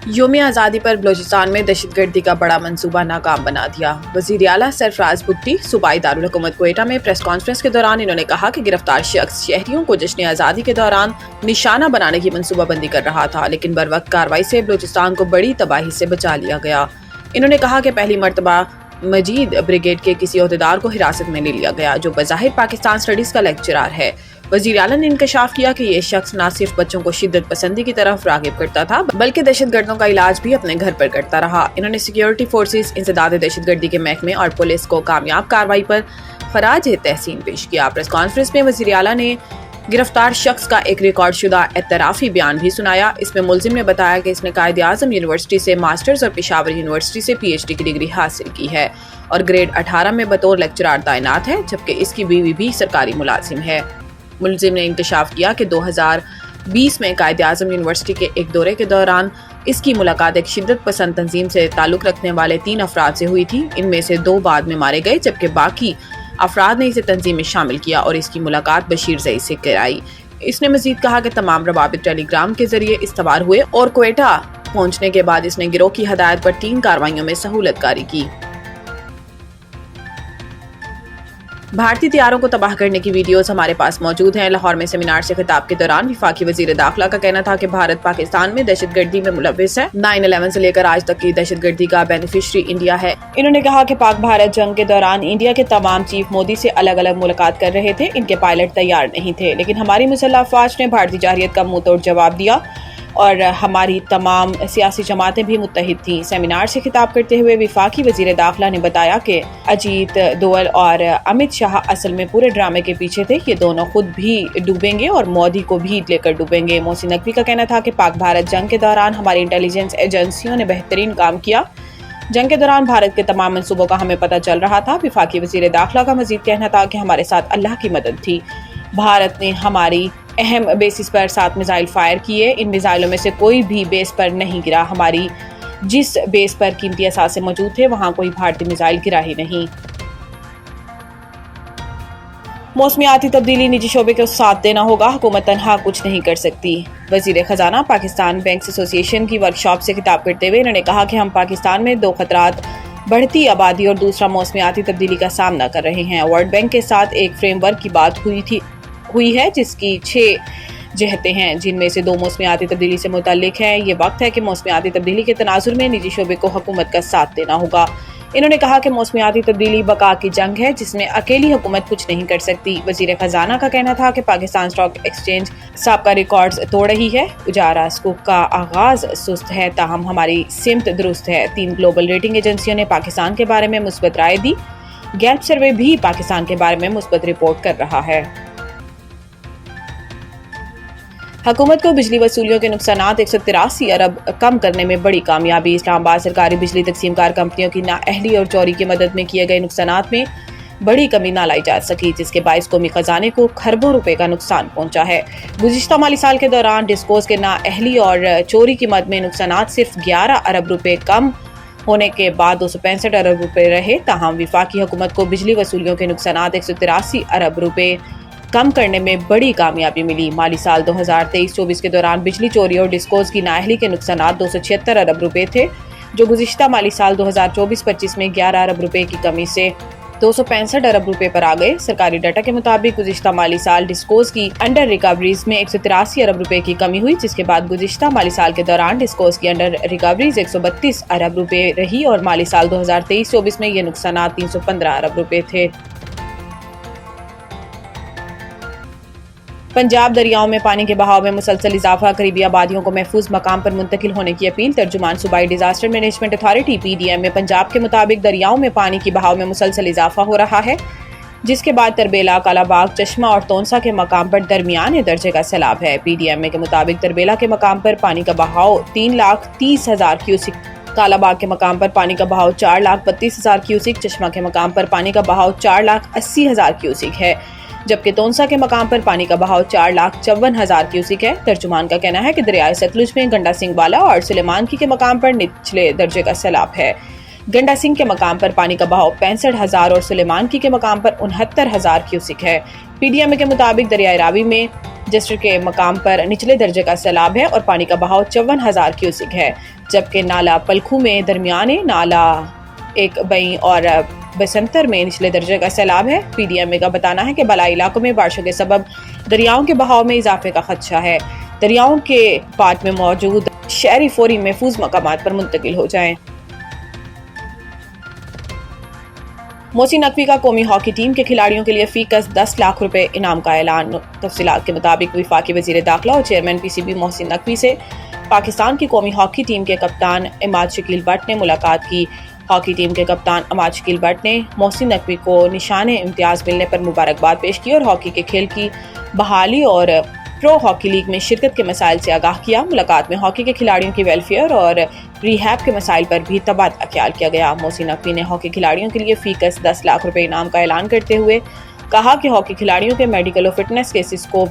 یوم آزادی پر بلوچستان میں دہشت گردی کا بڑا منصوبہ ناکام بنا دیا۔ وزیر اعلیٰ سرفراز بھٹی صوبائی دارالحکومت کوئٹہ میں پریس کانفرنس کے دوران انہوں نے کہا کہ گرفتار شخص شہریوں کو جشن آزادی کے دوران نشانہ بنانے کی منصوبہ بندی کر رہا تھا، لیکن بروقت کارروائی سے بلوچستان کو بڑی تباہی سے بچا لیا گیا۔ انہوں نے کہا کہ پہلی مرتبہ مجید بریگیڈ کے کسی عہدیدار کو حراست میں لے لیا گیا جو بظاہر پاکستان اسٹڈیز کا لیکچرار ہے۔ وزیر اعلیٰ نے انکشاف کیا کہ یہ شخص نہ صرف بچوں کو شدت پسندی کی طرف راغب کرتا تھا بلکہ دہشت گردوں کا علاج بھی اپنے گھر پر کرتا رہا۔ انہوں نے سیکیورٹی فورسز، انسداد دہشت گردی کے محکمے اور پولیس کو کامیاب کارروائی پر خراج تحسین پیش کیا۔ پریس کانفرنس میں وزیر اعلیٰ نے گرفتار شخص کا ایک ریکارڈ شدہ اعترافی بیان بھی سنایا۔ اس میں ملزم نے بتایا کہ اس نے قائد اعظم یونیورسٹی سے ماسٹرز اور پشاور یونیورسٹی سے پی ایچ ڈی کی ڈگری حاصل کی ہے اور گریڈ 18 میں بطور لیکچرار تعینات ہے، جبکہ اس کی بیوی بھی سرکاری ملازم ہے۔ ملزم نے انکشاف کیا کہ 2020 میں قائد اعظم یونیورسٹی کے ایک دورے کے دوران اس کی ملاقات ایک شدت پسند تنظیم سے تعلق رکھنے والے 3 افراد سے ہوئی تھی۔ ان میں سے 2 بعد میں مارے گئے جبکہ باقی افراد نے اسے تنظیم میں شامل کیا اور اس کی ملاقات بشیر زئی سے کرائی۔ اس نے مزید کہا کہ تمام روابط ٹیلی گرام کے ذریعے استوار ہوئے اور کوئٹہ پہنچنے کے بعد اس نے گروہ کی ہدایت پر 3 کارروائیوں میں سہولت کاری کی۔ بھارتی طیاروں کو تباہ کرنے کی ویڈیوز ہمارے پاس موجود ہیں۔ لاہور میں سیمینار سے خطاب کے دوران وفاقی وزیر داخلہ کا کہنا تھا کہ بھارت پاکستان میں دہشت گردی میں ملوث ہے۔ 9/11 سے لے کر آج تک کی دہشت گردی کا بینیفیشری انڈیا ہے۔ انہوں نے کہا کہ پاک بھارت جنگ کے دوران انڈیا کے تمام چیف مودی سے الگ الگ ملاقات کر رہے تھے، ان کے پائلٹ تیار نہیں تھے، لیکن ہماری مسلح افواج نے بھارتی جارحیت کا منہ توڑ جواب دیا اور ہماری تمام سیاسی جماعتیں بھی متحد تھیں۔ سیمینار سے خطاب کرتے ہوئے وفاقی وزیر داخلہ نے بتایا کہ اجیت دوول اور امت شاہ اصل میں پورے ڈرامے کے پیچھے تھے، یہ دونوں خود بھی ڈوبیں گے اور مودی کو بھی لے کر ڈوبیں گے۔ محسن نقوی کا کہنا تھا کہ پاک بھارت جنگ کے دوران ہماری انٹیلیجنس ایجنسیوں نے بہترین کام کیا۔ جنگ کے دوران بھارت کے تمام منصوبوں کا ہمیں پتہ چل رہا تھا۔ وفاقی وزیر داخلہ کا مزید کہنا تھا کہ ہمارے ساتھ اللہ کی مدد تھی۔ بھارت نے ہماری اہم بیسز پر 7 میزائل فائر کیے، ان میزائلوں میں سے کوئی بھی بیس پر نہیں گرا۔ ہماری جس بیس پر قیمتی اثاثے موجود تھے وہاں کوئی بھارتی میزائل گرا ہی نہیں۔ موسمیاتی تبدیلی نجی شعبے کو ساتھ دینا ہوگا، حکومت تنہا کچھ نہیں کر سکتی۔ وزیر خزانہ پاکستان بینکس ایسوسی ایشن کی ورکشاپ سے خطاب کرتے ہوئے انہوں نے کہا کہ ہم پاکستان میں 2 خطرات، بڑھتی آبادی اور دوسرا موسمیاتی تبدیلی کا سامنا کر رہے ہیں۔ ورلڈ بینک کے ساتھ ایک فریم ورک کی بات ہوئی ہے جس کی 6 جہتیں ہیں، جن میں سے 2 موسمیاتی تبدیلی سے متعلق ہیں۔ یہ وقت ہے کہ موسمیاتی تبدیلی کے تناظر میں نجی شعبے کو حکومت کا ساتھ دینا ہوگا۔ انہوں نے کہا کہ موسمیاتی تبدیلی بقا کی جنگ ہے جس میں اکیلی حکومت کچھ نہیں کر سکتی۔ وزیر خزانہ کا کہنا تھا کہ پاکستان اسٹاک ایکسچینج سابقہ ریکارڈز توڑ رہی ہے۔ اجارہ سکوک کا آغاز سست ہے تاہم ہماری سمت درست ہے۔ 3 گلوبل ریٹنگ ایجنسیوں نے پاکستان کے بارے میں مثبت رائے دی۔ گیلپ سروے بھی پاکستان کے بارے میں مثبت رپورٹ کر رہا ہے۔ حکومت کو بجلی وصولیوں کے نقصانات 183 ارب کم کرنے میں بڑی کامیابی۔ اسلام آباد سرکاری بجلی تقسیم کار کمپنیوں کی نااہلی اور چوری کی مدد میں کیے گئے نقصانات میں بڑی کمی نہ لائی جا سکی، جس کے باعث قومی خزانے کو کھربوں روپے کا نقصان پہنچا ہے۔ گزشتہ مالی سال کے دوران ڈسکوز کے نااہلی اور چوری کی مد میں نقصانات صرف 11 ارب روپے کم ہونے کے بعد 265 ارب روپے رہے، تاہم وفاقی حکومت کو بجلی وصولیوں کے نقصانات 183 ارب روپے کم کرنے میں بڑی کامیابی ملی۔ مالی سال 2023-24 کے دوران بجلی چوری اور ڈسکوز کی نااہلی کے نقصانات 276 ارب روپے تھے، جو گزشتہ مالی سال 2024-25 میں 11 ارب روپے کی کمی سے 265 ارب روپے پر آ گئے۔ سرکاری ڈیٹا کے مطابق گزشتہ مالی سال ڈسکوز کی انڈر ریکوریز میں 183 ارب روپے کی کمی ہوئی، جس کے بعد گزشتہ مالی سال کے دوران ڈسکوز کی انڈر ریکوریز 132 ارب روپے رہی اور مالی سال 2023-24 میں یہ نقصانات 315 ارب روپے تھے۔ پنجاب دریاؤں میں پانی کے بہاؤ میں مسلسل اضافہ، قریبی آبادیوں کو محفوظ مقام پر منتقل ہونے کی اپیل۔ ترجمان صوبائی ڈیزاسٹر مینجمنٹ اتھارٹی PDM میں پنجاب کے مطابق دریاؤں میں پانی کی بہاؤ میں مسلسل اضافہ ہو رہا ہے، جس کے بعد تربیلا، کالا باغ، چشمہ اور تونسا کے مقام پر درمیانے درجے کا سیلاب ہے۔ PDM کے مطابق تربیلا کے مقام پر پانی کا بہاؤ 3,30,000 کیوسک، کالا باغ کے مقام پر پانی کا بہاؤ 4,32,000 کیوسک، چشمہ کے مقام پر پانی کا بہاؤ 4,80,000 کیوسک ہے، جبکہ تونسا کے مقام پر پانی کا بہاؤ 4,54,000 کیوسک ہے۔ ترجمان کا کہنا ہے کہ دریائے ستلج میں گنڈا سنگھ والا اور سلیمان کی کے مقام پر نچلے درجے کا سیلاب ہے۔ گنڈا سنگھ کے مقام پر پانی کا بہاؤ 65,000 اور سلیمان کی کے مقام پر 69,000 کیوسک ہے۔ پی ڈی ایم اے کے مطابق دریائے راوی میں جسر کے مقام پر نچلے درجے کا سیلاب ہے اور پانی کا بہاؤ 54,000 کیوسک ہے، جبکہ نالا پلکھو میں درمیانے، نالا ایک بئی اور بسنتر میں نچلے درجے کا سیلاب ہے۔ پی ڈی ایم اے کا بتانا ہے کہ بالائی علاقوں میں بارشوں کے سبب دریاؤں کے بہاؤ میں اضافے کا خدشہ ہے۔ دریاؤں کے پات میں موجود شہری فوری محفوظ مقامات پر منتقل ہو جائیں۔ محسن نقوی کا قومی ہاکی ٹیم کے کھلاڑیوں کے لیے فی کس 10 لاکھ روپے انعام کا اعلان۔ تفصیلات کے مطابق وفاقی وزیر داخلہ اور chairman P C B Mohsin Naqvi سے پاکستان کی قومی ہاکی ٹیم کے کپتان عماد شکیل بٹ نے ملاقات کی۔ ہاکی ٹیم کے کپتان عماد شکیل بٹ نے محسن نقوی کو نشان امتیاز ملنے پر مبارکباد پیش کی اور ہاکی کے کھیل کی بحالی اور پرو ہاکی لیگ میں شرکت کے مسائل سے آگاہ کیا۔ ملاقات میں ہاکی کے کھلاڑیوں کی ویلفیئر اور ریہیب کے مسائل پر بھی تبادلہ خیال کیا گیا۔ محسن نقوی نے ہاکی کھلاڑیوں کے لیے فی کس 10 لاکھ روپے انعام کا اعلان کرتے ہوئے کہا کہ ہاکی کھلاڑیوں کے میڈیکل اور فٹنس کیسز کو